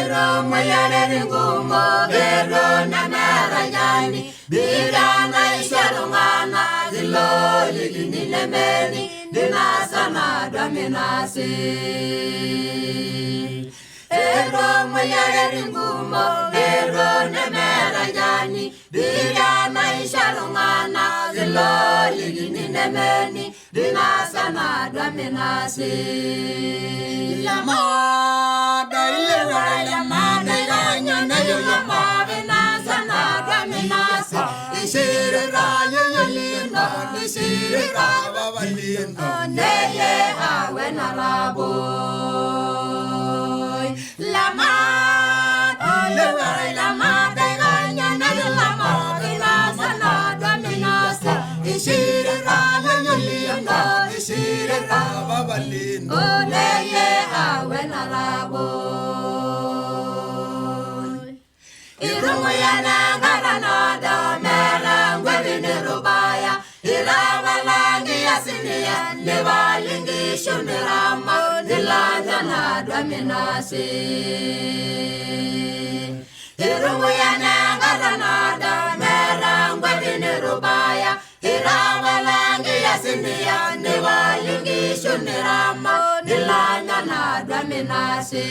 Ero mayare ngumo ero na marayani birana isharungana dilo ligini lemeni dinasana dominasi Ero mayare ngumo ero na marayani birana isharungana dilo ligini lemeni dinasana dominasi Lama Irumuyana garanada mera ngwini rubaya irawalangi yasinia nevalingi shunirama dilajana dominasi Irumuyana garanada mera ngwini rubaya irawalangi yasinia nevalingi shunirama dilajana dominasi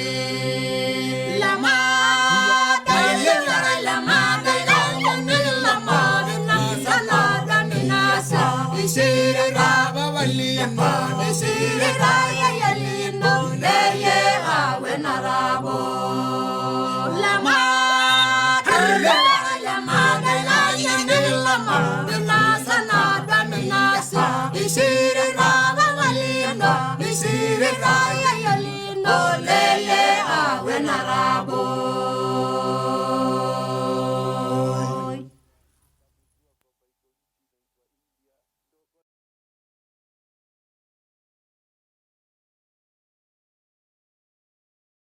Lama Shira